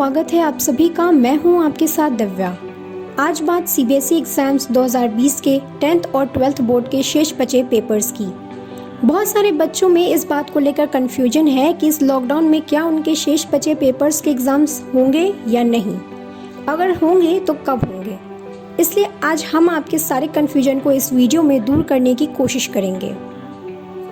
स्वागत है आप सभी का। मैं हूं आपके साथ दिव्या। आज बात सीबीएसई एग्जाम्स 2020 के 10th और 12th बोर्ड के शेष बचे पेपर्स की। बहुत सारे बच्चों में इस बात को लेकर कंफ्यूजन है कि इस लॉकडाउन में क्या उनके शेष बचे पेपर्स के एग्जाम्स होंगे या नहीं, अगर होंगे तो कब होंगे। इसलिए आज हम आपके सारे कंफ्यूजन को इस वीडियो में दूर करने की कोशिश करेंगे।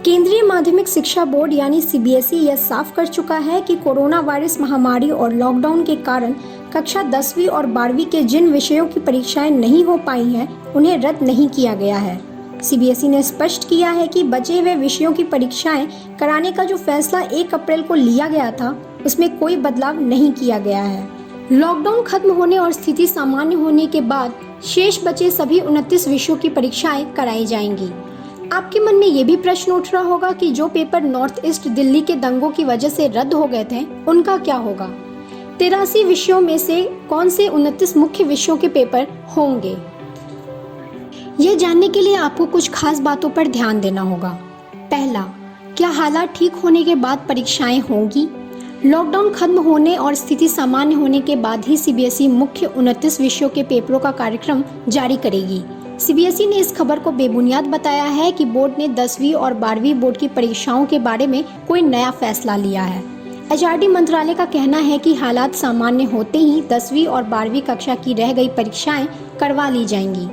केंद्रीय माध्यमिक शिक्षा बोर्ड यानी सीबीएसई यह साफ कर चुका है कि कोरोना वायरस महामारी और लॉकडाउन के कारण कक्षा 10वीं और 12वीं के जिन विषयों की परीक्षाएं नहीं हो पाई हैं, उन्हें रद्द नहीं किया गया है। सीबीएसई ने स्पष्ट किया है कि बचे हुए विषयों की परीक्षाएं कराने का जो फैसला 1 अप्रैल को लिया गया था, उसमें कोई बदलाव नहीं किया गया है। लॉकडाउन खत्म होने और स्थिति सामान्य होने के बाद शेष बचे सभी 29 विषयों की परीक्षाएं कराई जाएंगी। आपके मन में ये भी प्रश्न उठ रहा होगा कि जो पेपर नॉर्थ ईस्ट दिल्ली के दंगों की वजह से रद्द हो गए थे, उनका क्या होगा। 83 विषयों में से कौन से 29 मुख्य विषयों के पेपर होंगे, ये जानने के लिए आपको कुछ खास बातों पर ध्यान देना होगा। पहला, क्या हालात ठीक होने के बाद परीक्षाएं होंगी। लॉकडाउन खत्म होने और स्थिति सामान्य होने के बाद ही सीबीएसई मुख्य 29 विषयों के पेपरों का कार्यक्रम जारी करेगी। सीबीएसई ने इस खबर को बेबुनियाद बताया है कि बोर्ड ने 10वीं और 12वीं बोर्ड की परीक्षाओं के बारे में कोई नया फैसला लिया है। एचआरडी मंत्रालय का कहना है कि हालात सामान्य होते ही 10वीं और 12वीं कक्षा की रह गई परीक्षाएं करवा ली जाएंगी।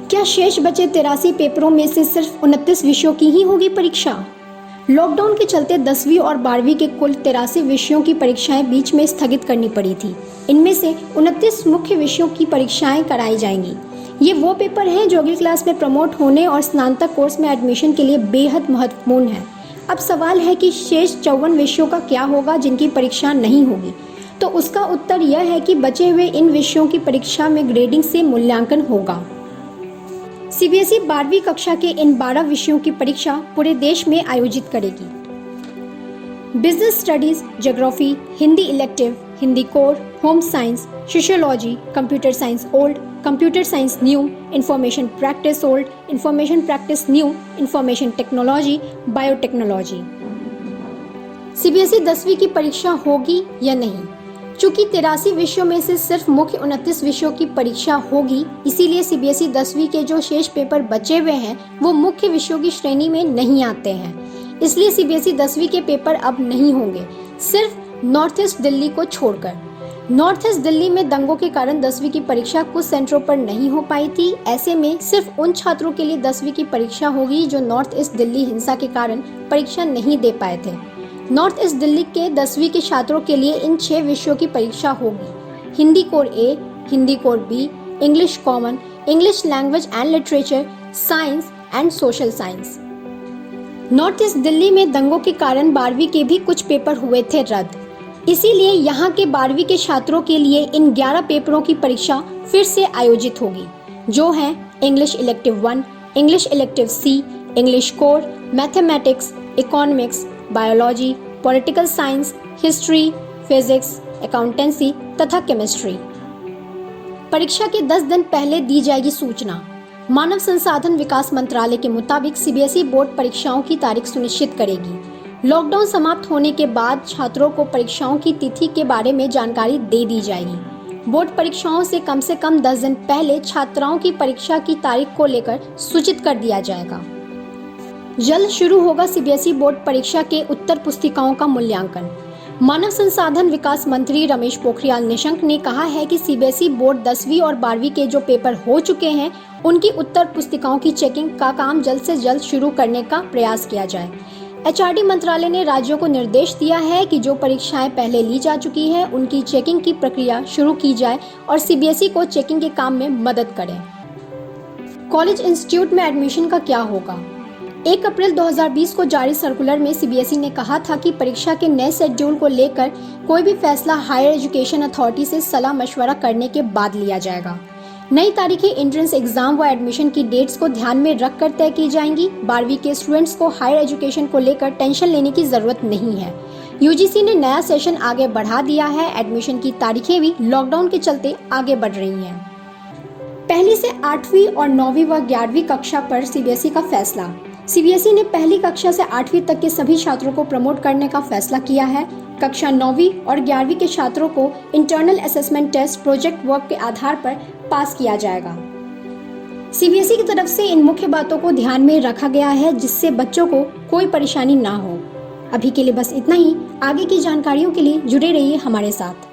क्या शेष बचे 83 पेपरों में से सिर्फ 29 विषयों की ही होगी परीक्षा। लॉकडाउन के चलते 10वीं और 12वीं के कुल 83 विषयों की परीक्षाएं बीच में स्थगित करनी पड़ी थी। इनमें से 29 मुख्य विषयों की परीक्षाएं कराई जाएंगी। ये वो पेपर हैं जो अगली क्लास में प्रमोट होने और स्नातक कोर्स में एडमिशन के लिए बेहद महत्वपूर्ण है। अब सवाल है कि शेष 54 विषयों का क्या होगा जिनकी परीक्षा नहीं होगी। तो उसका उत्तर यह है कि बचे हुए इन विषयों की परीक्षा में ग्रेडिंग से मूल्यांकन होगा। सीबीएसई 12वीं कक्षा के इन 12 विषयों की परीक्षा पूरे देश में आयोजित करेगी। Business studies, geography, Hindi elective, Hindi core, home science, sociology, computer science old, computer science new, information practice old, information practice new, information technology, biotechnology. CBSE 10वीं की परीक्षा होगी या नहीं। चूंकि 83 विषयों में से सिर्फ मुख्य 29 विषयों की परीक्षा होगी, इसीलिए सीबीएसई 10वीं के जो शेष पेपर बचे हुए हैं वो मुख्य विषयों की श्रेणी में नहीं आते हैं। इसलिए सीबीएसई 10वीं के पेपर अब नहीं होंगे, सिर्फ नॉर्थ ईस्ट दिल्ली को छोड़कर। नॉर्थ ईस्ट दिल्ली में दंगों के कारण 10वीं की परीक्षा कुछ सेंटरों पर नहीं हो पाई थी। ऐसे में सिर्फ उन छात्रों के लिए 10वीं की परीक्षा होगी जो नॉर्थ ईस्ट दिल्ली हिंसा के कारण परीक्षा नहीं दे पाए थे। नॉर्थ ईस्ट दिल्ली के 10वीं के छात्रों के लिए इन 6 विषयों की परीक्षा होगी। Hindi core A, Hindi core B, English common, English language and literature, science and social science. North east Delhi में दंगों के कारण 12वीं के भी कुछ पेपर हुए थे रद्द। इसीलिए यहाँ के 12वीं के छात्रों के लिए इन 11 पेपरों की परीक्षा फिर से आयोजित होगी, जो हैं English elective 1, English elective C, English core, mathematics, economics, biology, political science, history, physics, accountancy तथा केमिस्ट्री। परीक्षा के 10 दिन पहले दी जाएगी सूचना। मानव संसाधन विकास मंत्रालय के मुताबिक सीबीएसई बोर्ड परीक्षाओं की तारीख सुनिश्चित करेगी। लॉकडाउन समाप्त होने के बाद छात्रों को परीक्षाओं की तिथि के बारे में जानकारी दे दी जाएगी। बोर्ड परीक्षाओं से कम 10 दिन पहले छात्राओं की परीक्षा की तारीख को लेकर सूचित कर दिया जाएगा। जल्द शुरू होगा सीबीएसई बोर्ड परीक्षा के उत्तर पुस्तिकाओं का मूल्यांकन। मानव संसाधन विकास मंत्री रमेश पोखरियाल निशंक ने कहा है कि सीबीएसई बोर्ड 10वीं और 12वीं के जो पेपर हो चुके हैं, उनकी उत्तर पुस्तिकाओं की चेकिंग का काम जल्द से जल्द शुरू करने का प्रयास किया जाए। एचआरडी मंत्रालय ने राज्यों को निर्देश दिया है कि जो परीक्षाएं पहले ली जा चुकी हैं, उनकी चेकिंग की प्रक्रिया शुरू की जाए और सीबीएसई को चेकिंग के काम में मदद करें। कॉलेज इंस्टीट्यूट में एडमिशन का क्या होगा। 1 अप्रैल 2020 को जारी सर्कुलर में सीबीएसई ने कहा था कि परीक्षा के नए शेड्यूल को लेकर कोई भी फैसला हायर एजुकेशन अथॉरिटी से सलाह मशवरा करने के बाद लिया जाएगा। नई तारीखें एंट्रेंस एग्जाम व एडमिशन की डेट्स को ध्यान में रखकर तय की जाएंगी। 12वीं के स्टूडेंट्स को हायर एजुकेशन को लेकर टेंशन लेने की जरूरत नहीं है। यूजीसी ने नया सेशन आगे बढ़ा दिया है। एडमिशन की तारीखें भी लॉकडाउन के चलते आगे बढ़ रही हैं। पहली से 8वीं और 9वीं व 11वीं कक्षा पर सीबीएसई का फैसला। सीबीएसई ने पहली कक्षा से 8वीं तक के सभी छात्रों को प्रमोट करने का फैसला किया है। कक्षा 9वीं और 11वीं के छात्रों को internal assessment test project work के आधार पर पास किया जाएगा। सीबीएसई की तरफ से इन मुख्य बातों को ध्यान में रखा गया है जिससे बच्चों को कोई परेशानी ना हो। अभी के लिए बस इतना ही। आगे की जानकारियों के लिए जुड़े रहिए हमारे साथ।